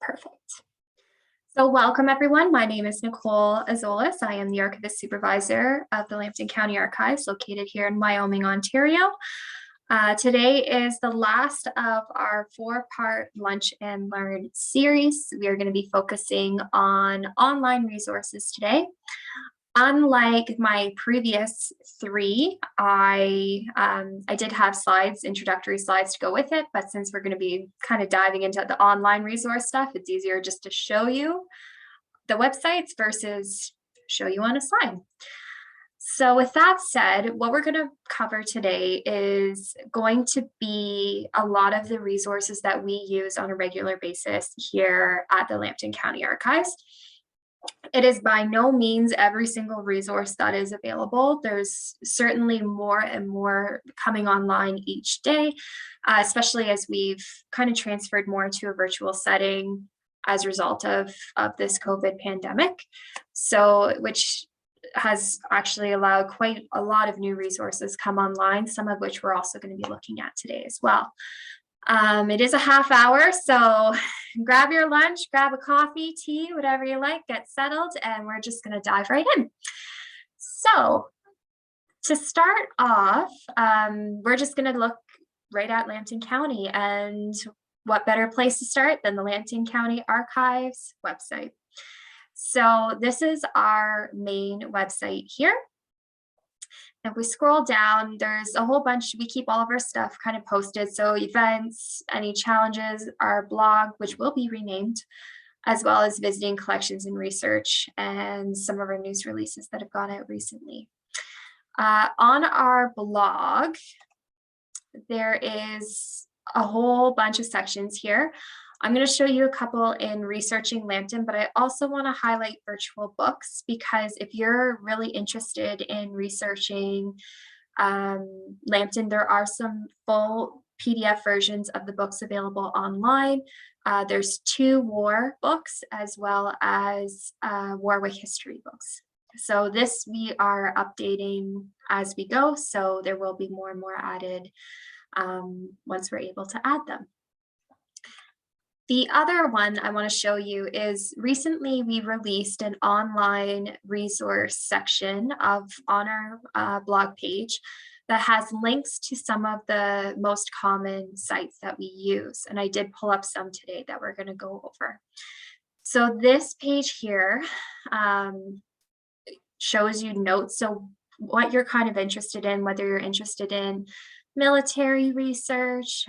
Perfect. So welcome everyone. My name is Nicole Azolis. I am the Archivist Supervisor of the Lambton County Archives located here in Wyoming, Ontario. Today is the last of our 4-part Lunch and Learn series. We are going to be focusing on online resources today. Unlike my previous 3, I did have slides, introductory slides to go with it, but since we're going to be kind of diving into the online resource stuff, it's easier just to show you the websites versus show you on a slide. So with that said, what we're going to cover today is going to be a lot of the resources that we use on a regular basis here at the Lambton County Archives. It is by no means every single resource that is available. There's certainly more and more coming online each day, especially as we've kind of transferred more to a virtual setting as a result of this COVID pandemic. So, which has actually allowed quite a lot of new resources come online, some of which we're also going to be looking at today as well. It is a half hour, so grab your lunch, grab a coffee, tea, whatever you like, get settled, and we're just going to dive right in. So to start off, we're just going to look right at Lambton County, and what better place to start than the Lambton County Archives website. So this is our main website here. If we scroll down, there's a whole bunch, we keep all of our stuff kind of posted. So events, any challenges, our blog, which will be renamed, as well as visiting collections and research, and some of our news releases that have gone out recently. On our blog, there is a whole bunch of sections here. I'm going to show you a couple in researching Lambton, but I also want to highlight virtual books, because if you're really interested in researching Lambton, there are some full PDF versions of the books available online. There's 2 war books as well as Warwick history books. So this we are updating as we go, so there will be more and more added once we're able to add them. The other one I want to show you is recently we released an online resource section on our blog page that has links to some of the most common sites that we use. And I did pull up some today that we're going to go over. So this page here shows you notes. So what you're kind of interested in, whether you're interested in military research,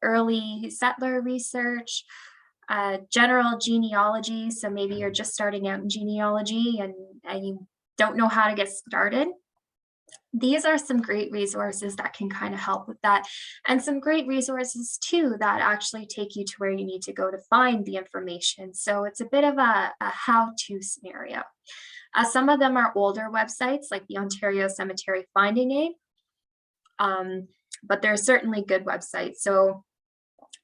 early settler research, general genealogy. So maybe you're just starting out in genealogy and you don't know how to get started. These are some great resources that can kind of help with that. And some great resources too that actually take you to where you need to go to find the information. So it's a bit of a how-to scenario. Some of them are older websites like the Ontario Cemetery Finding Aid. But they're certainly good websites. So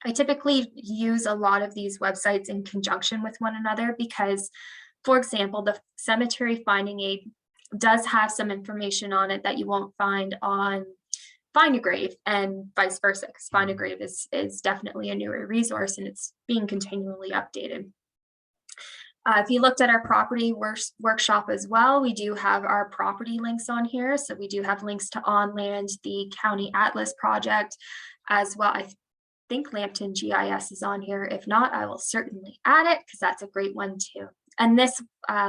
I typically use a lot of these websites in conjunction with one another because, for example, the Cemetery Finding Aid does have some information on it that you won't find on Find a Grave, and vice versa, because Find a Grave is definitely a newer resource and it's being continually updated. If you looked at our property workshop as well, we do have our property links on here. So we do have links to On Land, the County Atlas project, as well. I think Lambton GIS is on here. If not, I will certainly add it because that's a great one too. And this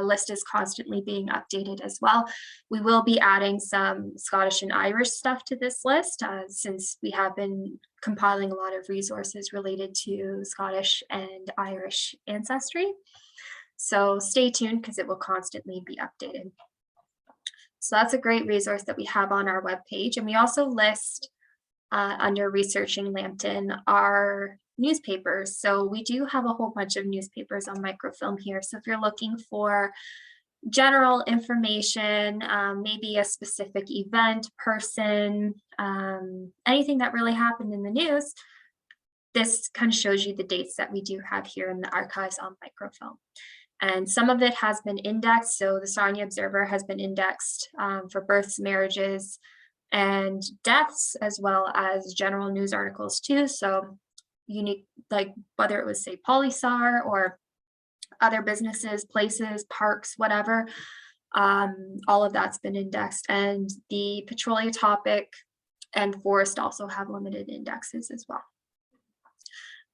list is constantly being updated as well. We will be adding some Scottish and Irish stuff to this list since we have been compiling a lot of resources related to Scottish and Irish ancestry. So stay tuned because it will constantly be updated. So that's a great resource that we have on our webpage. And we also list under Researching Lambton our newspapers. So we do have a whole bunch of newspapers on microfilm here. So if you're looking for general information, maybe a specific event, person, anything that really happened in the news, this kind of shows you the dates that we do have here in the archives on microfilm. And some of it has been indexed. So the Sarnia Observer has been indexed for births, marriages, and deaths, as well as general news articles too. So unique, like whether it was say Polysar or other businesses, places, parks, whatever. All of that's been indexed, and the Petrolia topic and forest also have limited indexes as well.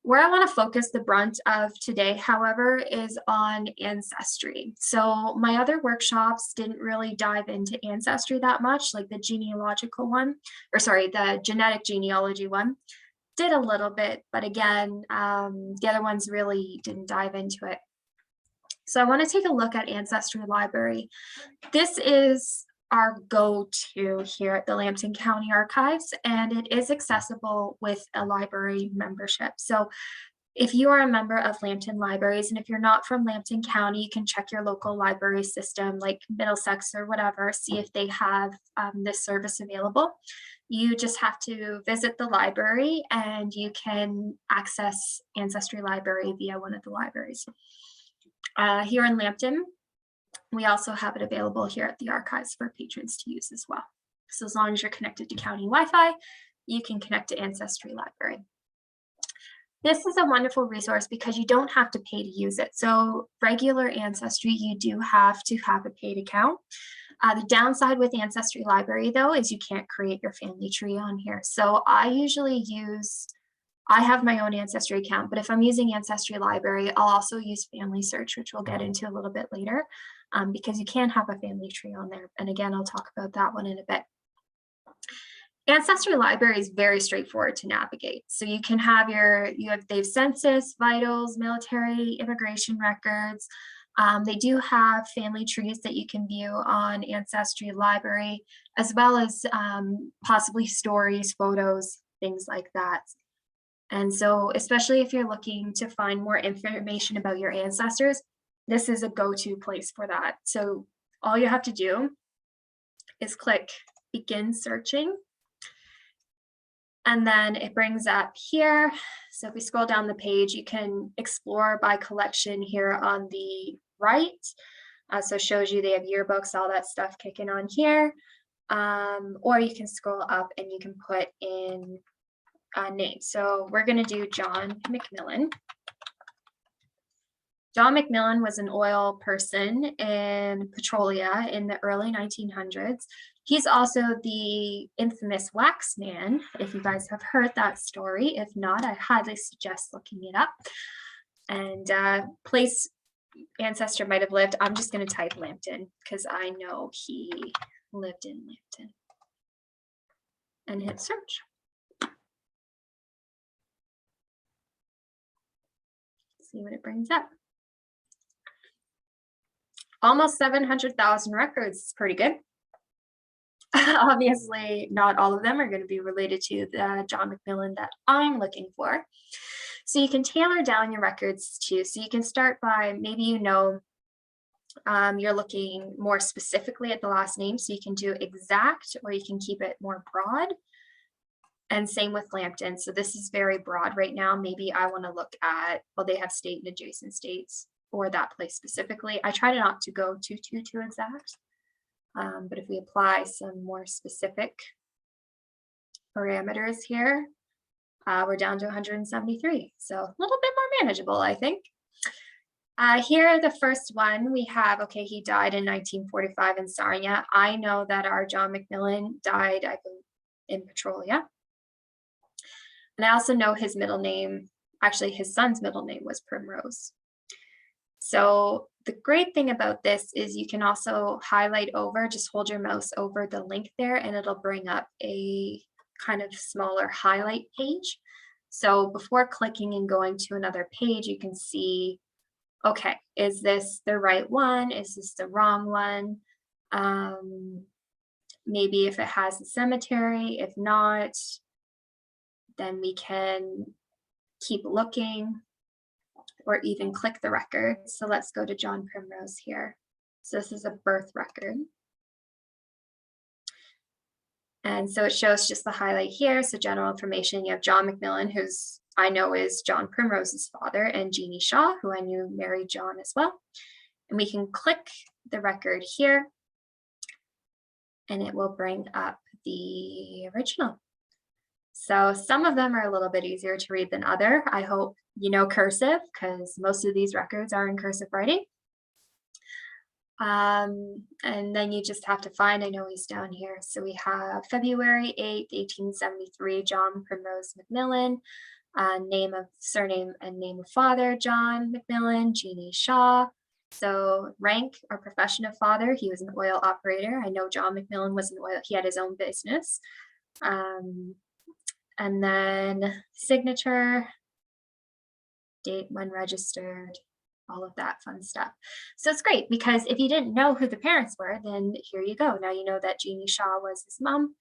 Where I want to focus the brunt of today, however, is on ancestry. So my other workshops didn't really dive into ancestry that much, like the genealogical one, or sorry, the genetic genealogy one did a little bit, but again, the other ones really didn't dive into it. So I want to take a look at Ancestry Library. This is our go-to here at the Lambton County Archives, and it is accessible with a library membership. So if you are a member of Lambton Libraries, and if you're not from Lambton County, you can check your local library system like Middlesex or whatever, see if they have this service available. You just have to visit the library and you can access Ancestry Library via one of the libraries. Here in Lambton, we also have it available here at the archives for patrons to use as well. So as long as you're connected to county Wi-Fi, you can connect to Ancestry Library. This is a wonderful resource because you don't have to pay to use it. So regular Ancestry, you do have to have a paid account. The downside with Ancestry Library though, is you can't create your family tree on here. So I have my own Ancestry account, but if I'm using Ancestry Library, I'll also use Family Search, which we'll get into a little bit later, because you can have a family tree on there. And again, I'll talk about that one in a bit. Ancestry Library is very straightforward to navigate. So you can have they have census, vitals, military, immigration records. They do have family trees that you can view on Ancestry Library, as well as possibly stories, photos, things like that. And so, especially if you're looking to find more information about your ancestors, this is a go-to place for that. So all you have to do is click begin searching. And then it brings up here. So if we scroll down the page, you can explore by collection here on the right. So it shows you they have yearbooks, all that stuff kicking on here. Or you can scroll up and you can put in name. So we're going to do John McMillan. John McMillan was an oil person in Petrolia in the early 1900s. He's also the infamous wax man, if you guys have heard that story. If not, I highly suggest looking it up. And place ancestor might have lived. I'm just going to type Lambton because I know he lived in Lambton. And hit search. See what it brings up. Almost 700,000 records is pretty good. Obviously, not all of them are going to be related to the John McMillan that I'm looking for. So you can tailor down your records too. So you can start by maybe you're looking more specifically at the last name. So you can do exact, or you can keep it more broad. And same with Lambton. So this is very broad right now. Maybe I want to look at, well, they have state and adjacent states or that place specifically. I try not to go too exact. But if we apply some more specific parameters here, we're down to 173. So a little bit more manageable, I think. Here, the first one we have, okay, he died in 1945 in Sarnia. I know that our John McMillan died, I believe, in Petrolia. And I also know his middle name, actually his son's middle name was Primrose. So the great thing about this is you can also highlight over, just hold your mouse over the link there and it'll bring up a kind of smaller highlight page. So before clicking and going to another page, you can see, okay, is this the right one? Is this the wrong one? Maybe if it has a cemetery, if not, then we can keep looking or even click the record. So let's go to John Primrose here. So this is a birth record. And so it shows just the highlight here. So general information, you have John McMillan, who's I know is John Primrose's father, and Jeannie Shaw, who I knew married John as well. And we can click the record here and it will bring up the original. So some of them are a little bit easier to read than other. I hope you know cursive because most of these records are in cursive writing. And then you just have to find, I know he's down here. So we have February 8th, 1873, John Primrose McMillan, name of surname and name of father, John McMillan, Jeannie Shaw. So rank or profession of father, he was an oil operator. I know John McMillan was an oil, he had his own business. And then signature, date when registered, all of that fun stuff. So it's great because if you didn't know who the parents were, then here you go. Now you know that Jeannie Shaw was his mom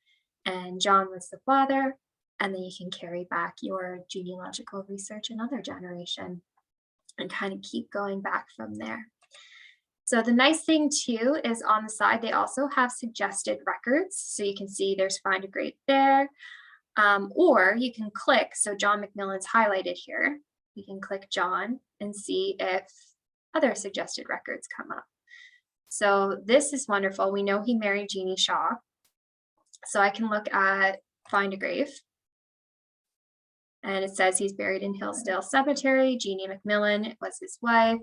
and John was the father, and then you can carry back your genealogical research another generation and kind of keep going back from there. So the nice thing too is on the side, they also have suggested records. So you can see there's find a grave there, or you can click, so John McMillan's highlighted here. You can click John and see if other suggested records come up. So this is wonderful. We know he married Jeannie Shaw. So I can look at find a grave. And it says he's buried in Hillsdale Cemetery. Jeannie McMillan was his wife.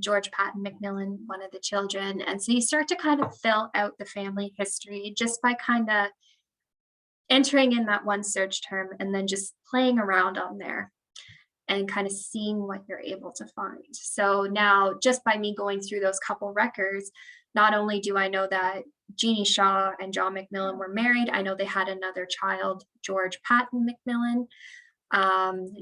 George Patton McMillan, one of the children. And so you start to kind of fill out the family history just by kind of entering in that one search term and then just playing around on there and kind of seeing what you're able to find. So now just by me going through those couple records, not only do I know that Jeannie Shaw and John McMillan were married, I know they had another child, George Patton McMillan.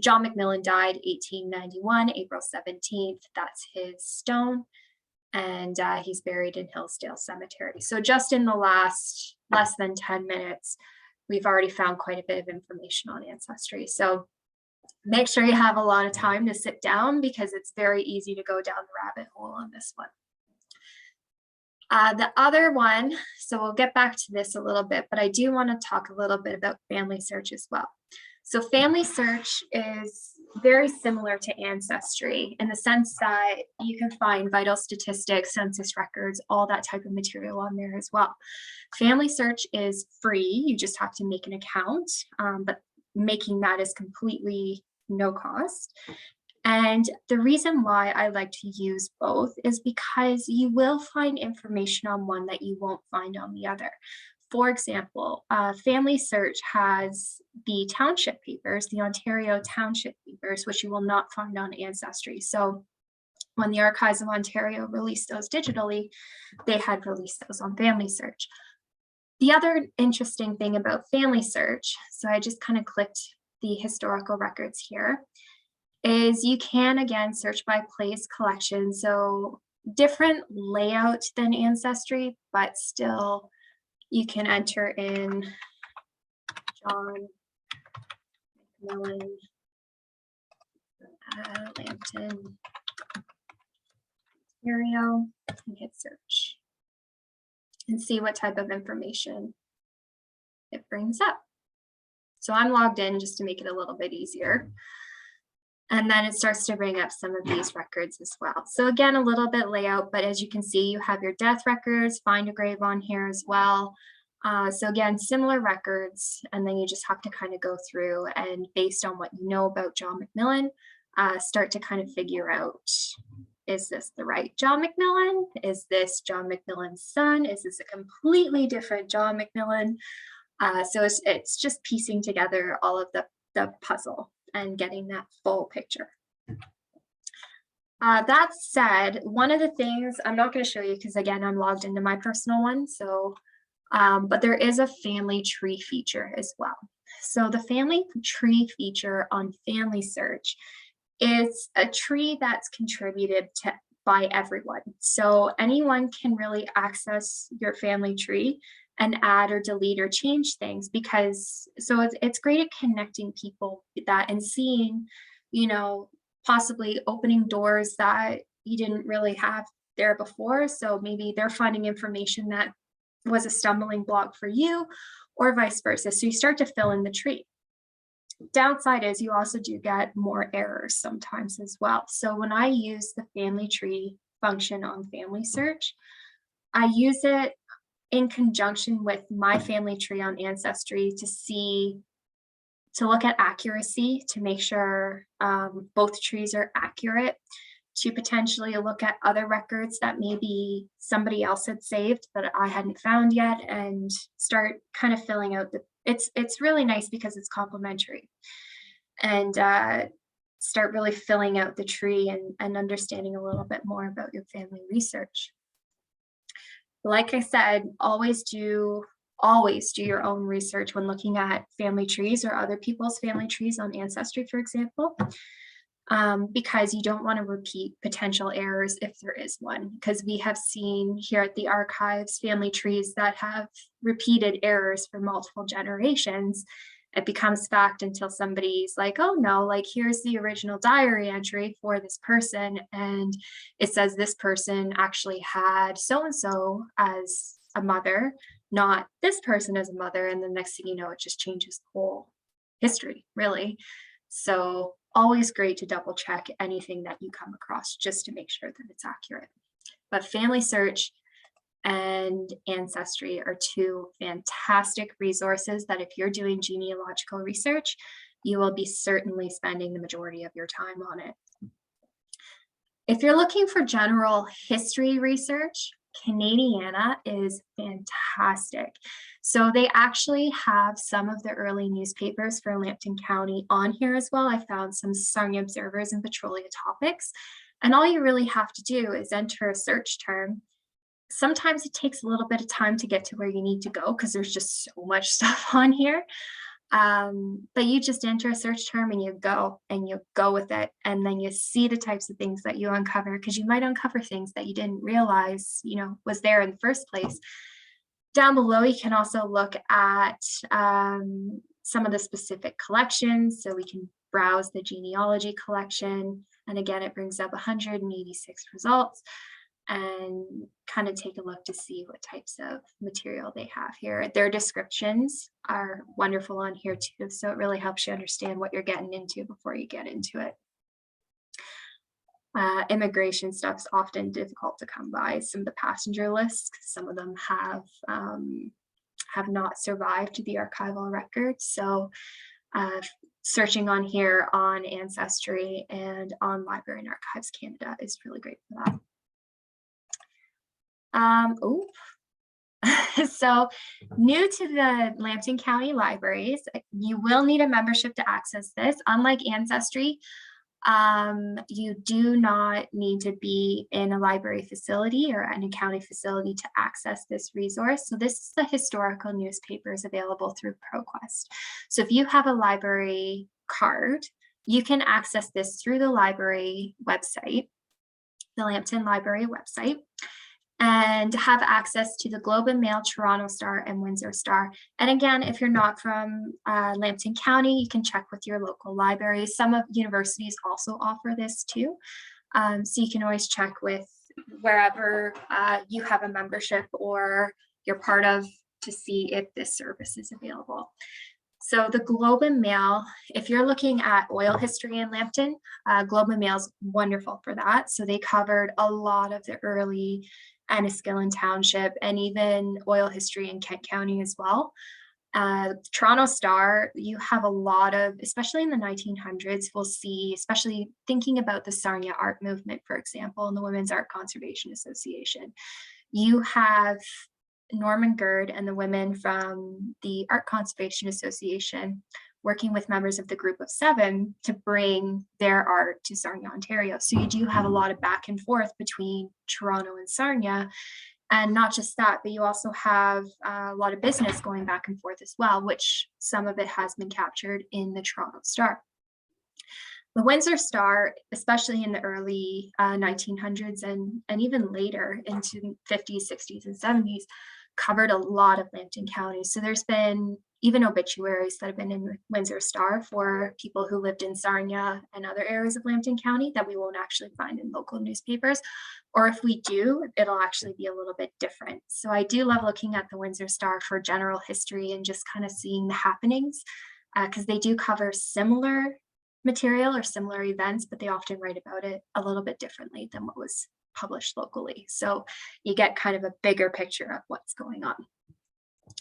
John McMillan died 1891, April 17th. That's his stone. And he's buried in Hillsdale Cemetery. So just in the last less than 10 minutes, we've already found quite a bit of information on Ancestry. So make sure you have a lot of time to sit down because it's very easy to go down the rabbit hole on this one. The other one, so we'll get back to this a little bit, but I do want to talk a little bit about family search as well. So family search is very similar to Ancestry in the sense that you can find vital statistics, census records, all that type of material on there as well. Family search is free. You just have to make an account, but making that is completely no cost. And the reason why I like to use both is because you will find information on one that you won't find on the other. For example, Family Search has the township papers, the Ontario township papers, which you will not find on Ancestry. So when the Archives of Ontario released those digitally, they had released those on Family Search. The other interesting thing about Family Search, so I just kind of clicked the historical records here, is you can again search by place collection. So different layout than Ancestry, but still you can enter in John McMillan, Lambton, Ontario, and hit search and see what type of information it brings up. So I'm logged in just to make it a little bit easier. And then it starts to bring up some of these records as well. So again, a little bit layout, but as you can see, you have your death records, find a grave on here as well. So again, similar records, and then you just have to kind of go through and based on what you know about John McMillan, start to kind of figure out, is this the right John McMillan? Is this John McMillan's son? Is this a completely different John McMillan? So it's just piecing together all of the puzzle and getting that full picture. That said, one of the things I'm not going to show you because again, I'm logged into my personal one. So, but there is a family tree feature as well. So the family tree feature on Family Search is a tree that's contributed to by everyone. So anyone can really access your family tree and add or delete or change things because so it's great at connecting people that and seeing, you know, possibly opening doors that you didn't really have there before. So maybe they're finding information that was a stumbling block for you or vice versa. So you start to fill in the tree. Downside is you also do get more errors sometimes as well. So when I use the family tree function on Family Search, I use it in conjunction with my family tree on Ancestry to see to look at accuracy to make sure both trees are accurate, to potentially look at other records that maybe somebody else had saved that I hadn't found yet, and start kind of filling out the, it's really nice because it's complementary, and start really filling out the tree and understanding a little bit more about your family research. Like I said, always do your own research when looking at family trees or other people's family trees on Ancestry, for example, because you don't want to repeat potential errors if there is one, because we have seen here at the archives family trees that have repeated errors for multiple generations. It becomes fact until somebody's like, oh no, like here's the original diary entry for this person, and it says this person actually had so-and-so as a mother, not this person as a mother, and the next thing you know, it just changes the whole history, really. So always great to double check anything that you come across just to make sure that it's accurate. But Family Search and Ancestry are two fantastic resources that if you're doing genealogical research, you will be certainly spending the majority of your time on it. If you're looking for general history research, Canadiana is fantastic. So they actually have some of the early newspapers for Lambton County on here as well. I found some Sarnia Observers and Petrolia Topics. And all you really have to do is enter a search term. Sometimes it takes a little bit of time to get to where you need to go because there's just so much stuff on here. But you just enter a search term and you go with it. And then you see the types of things that you uncover, because you might uncover things that you didn't realize, was there in the first place. Down below, you can also look at some of the specific collections. So we can browse the genealogy collection. And again, it brings up 186 results, and kind of take a look to see what types of material they have here. Their descriptions are wonderful on here too, so it really helps you understand what you're getting into before you get into it. Immigration stuff's often difficult to come by. Some of the passenger lists, some of them have not survived the archival records. So searching on here on Ancestry and on Library and Archives Canada is really great for that. So new to the Lambton County Libraries, you will need a membership to access this. Unlike Ancestry, you do not need to be in a library facility or in a county facility to access this resource. So this is the historical newspapers available through ProQuest. So if you have a library card, you can access this through the library website, the Lambton Library website, and have access to the Globe and Mail, Toronto Star, and Windsor Star. And again, if you're not from Lambton County, you can check with your local library. Some of universities also offer this too. So you can always check with wherever you have a membership or you're part of to see if this service is available. So the Globe and Mail, if you're looking at oil history in Lambton, Globe and Mail is wonderful for that. So they covered a lot of the early Enniskillen Township and even oil history in Kent County as well. Toronto Star, you have a lot of, especially in the 1900s, we'll see, especially thinking about the Sarnia art movement, for example, and the Women's Art Conservation Association. You have Norman Gerd and the women from the Art Conservation Association working with members of the Group of Seven to bring their art to Sarnia, Ontario. So you do have a lot of back and forth between Toronto and Sarnia. And not just that, but you also have a lot of business going back and forth as well, which some of it has been captured in the Toronto Star. The Windsor Star, especially in the early 1900s and even later into the 50s, 60s, and 70s, covered a lot of Lambton County. So there's been even obituaries that have been in Windsor Star for people who lived in Sarnia and other areas of Lambton County that we won't actually find in local newspapers. Or if we do, it'll actually be a little bit different. So I do love looking at the Windsor Star for general history and just kind of seeing the happenings, because they do cover similar material or similar events, but they often write about it a little bit differently than what was published locally. So you get kind of a bigger picture of what's going on.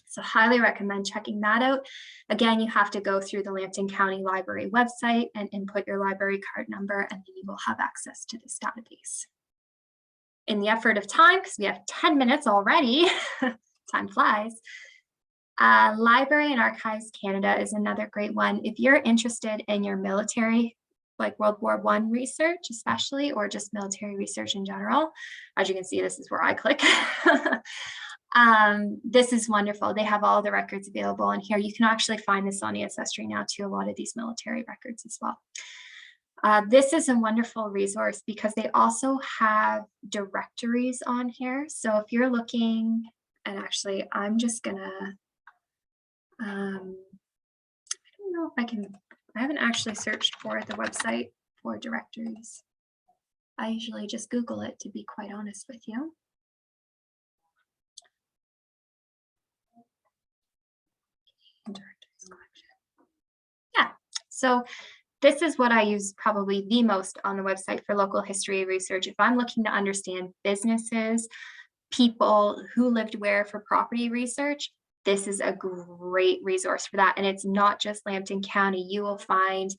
So highly recommend checking that out. Again, you have to go through the Lambton County Library website and input your library card number, and then you will have access to this database. In the effort of time, because we have 10 minutes already, time flies. Library and Archives Canada is another great one. If you're interested in your military, like World War I research especially, or just military research in general, as you can see, this is where I click. This is wonderful. They have all the records available on here. You can actually find this on Ancestry now too, a lot of these military records as well. This is a wonderful resource because they also have directories on here. So if you're looking, and actually I'm just gonna, I don't know if I haven't actually searched for the website for directories. I usually just Google it, to be quite honest with you. Yeah, so this is what I use probably the most on the website for local history research. If I'm looking to understand businesses, people who lived where for property research, this is a great resource for that. And it's not just Lambton County. You will find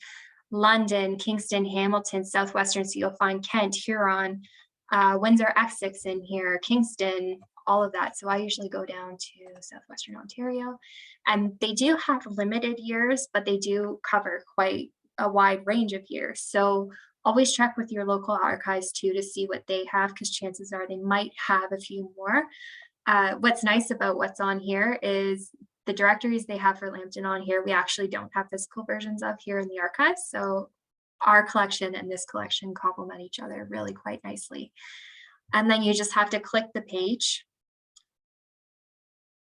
London, Kingston, Hamilton, Southwestern. So you'll find Kent, Huron, Windsor, Essex in here, Kingston, all of that. So I usually go down to Southwestern Ontario, and they do have limited years, but they do cover quite a wide range of years. So always check with your local archives too to see what they have, because chances are they might have a few more. What's nice about what's on here is the directories they have for Lambton on here, we actually don't have physical versions of here in the archives. So our collection and this collection complement each other really quite nicely. And then you just have to click the page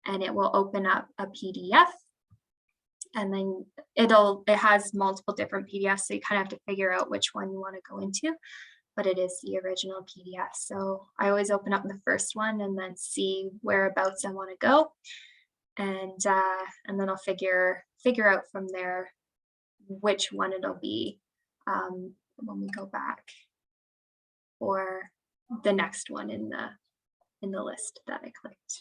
and it will open up a PDF. And then it has multiple different PDFs, so you kind of have to figure out which one you want to go into, but it is the original PDF. So I always open up the first one and then see whereabouts I want to go. And then I'll figure out from there which one it'll be when we go back for the next one in the list that I clicked.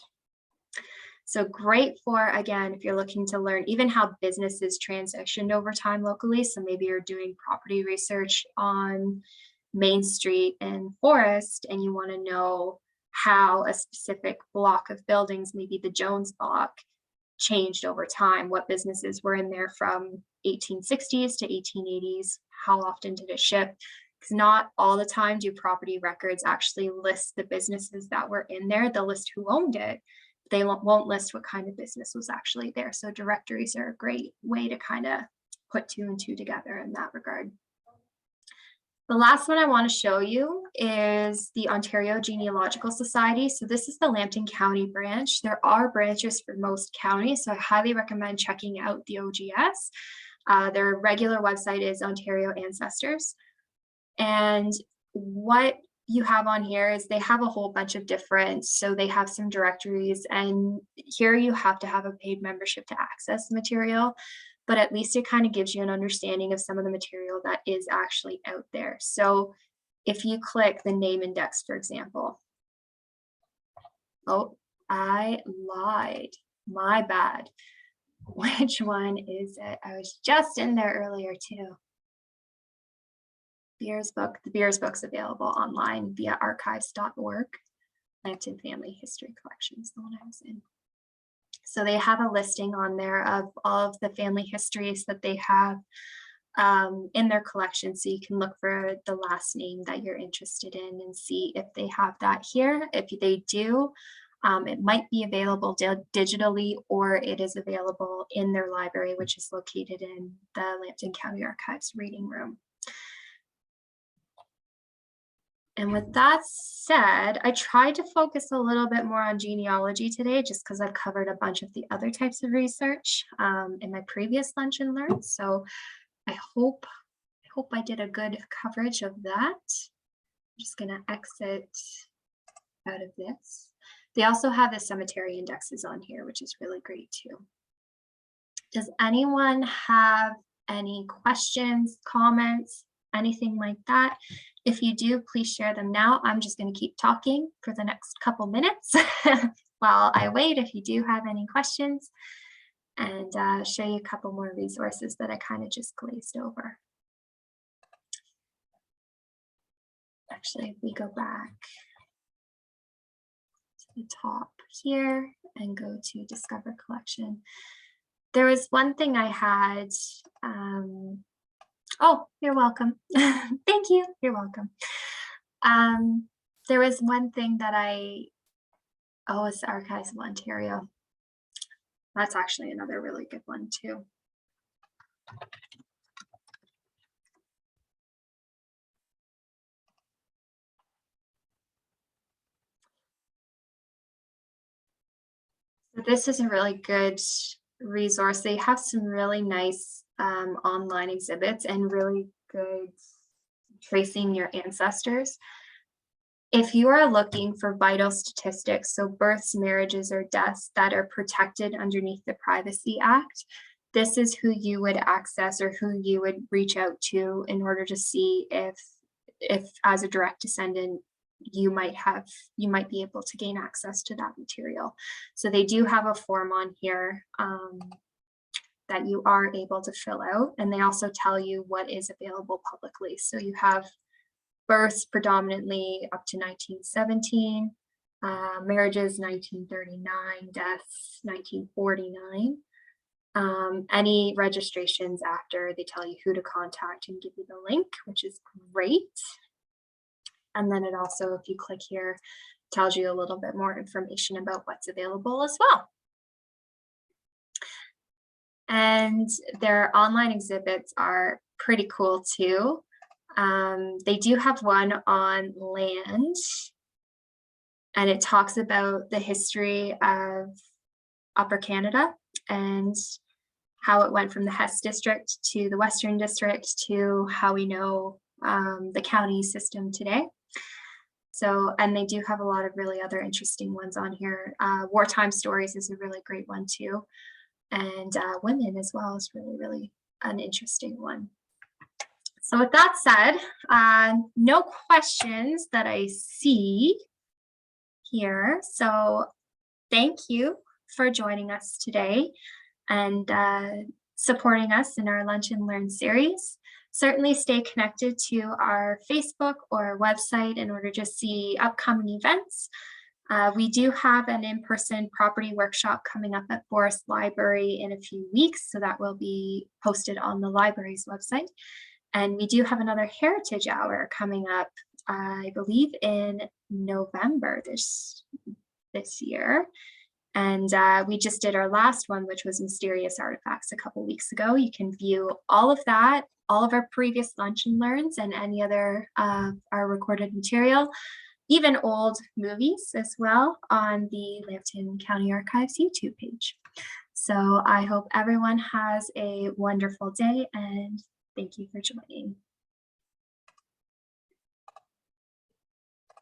So great for, again, if you're looking to learn even how businesses transitioned over time locally. So maybe you're doing property research on Main Street in Forest and you want to know how a specific block of buildings, maybe the Jones block, changed over time, what businesses were in there from 1860s to 1880s, how often did it ship? Because not all the time do property records actually list the businesses that were in there. They'll list who owned it. They won't list what kind of business was actually there. So directories are a great way to kind of put two and two together in that regard. The last one I want to show you is the Ontario Genealogical Society. So this is the Lambton County branch. There are branches for most counties, so I highly recommend checking out the OGS. Their regular website is Ontario Ancestors. And what you have on here is they have a whole bunch of different, so they have some directories, and here you have to have a paid membership to access the material, but at least it kind of gives you an understanding of some of the material that is actually out there. So if you click the name index, for example, oh, I lied, my bad. Which one is it? I was just in there earlier too. Beer's book. The Beer's book's available online via archives.org. Lambton Family History Collections, the one I was in. So they have a listing on there of all of the family histories that they have in their collection. So you can look for the last name that you're interested in and see if they have that here. If they do, it might be available digitally, or it is available in their library, which is located in the Lambton County Archives reading room. And with that said, I tried to focus a little bit more on genealogy today, just because I've covered a bunch of the other types of research in my previous Lunch and Learn. So I hope I did a good coverage of that. I'm just going to exit out of this. They also have the cemetery indexes on here, which is really great too. Does anyone have any questions, comments, anything like that? If you do, please share them now. I'm just going to keep talking for the next couple minutes while I wait if you do have any questions, and show you a couple more resources that I kind of just glazed over. Actually, if we go back to the top here and go to Discover Collection, there was one thing I had. Oh, you're welcome. Thank you. You're welcome. There was one thing that it's the Archives of Ontario. That's actually another really good one too. So this is a really good resource. They have some really nice online exhibits and really good tracing your ancestors. If you are looking for vital statistics, so births, marriages, or deaths that are protected underneath the Privacy Act, this is who you would access or who you would reach out to in order to see if as a direct descendant, you might be able to gain access to that material. So they do have a form on here that you are able to fill out, and they also tell you what is available publicly. So you have births predominantly up to 1917, marriages 1939, deaths 1949. Any registrations after, they tell you who to contact and give you the link, which is great. And then it also, if you click here, tells you a little bit more information about what's available as well. And their online exhibits are pretty cool too. They do have one on land, and it talks about the history of Upper Canada and how it went from the Hess district to the Western district to how we know the county system today. So, and they do have a lot of really other interesting ones on here. Wartime Stories is a really great one too. And women as well is really, really an interesting one. So with that said, no questions that I see here. So thank you for joining us today and supporting us in our Lunch and Learn series. Certainly stay connected to our Facebook or website in order to see upcoming events. We do have an in-person property workshop coming up at Forest Library in a few weeks, so that will be posted on the library's website. And we do have another Heritage Hour coming up, I believe in November this year. And we just did our last one, which was Mysterious Artifacts a couple weeks ago. You can view all of that, all of our previous Lunch and Learns and any other our recorded material, even old movies as well, on the Lambton County Archives YouTube page. So I hope everyone has a wonderful day, and thank you for joining.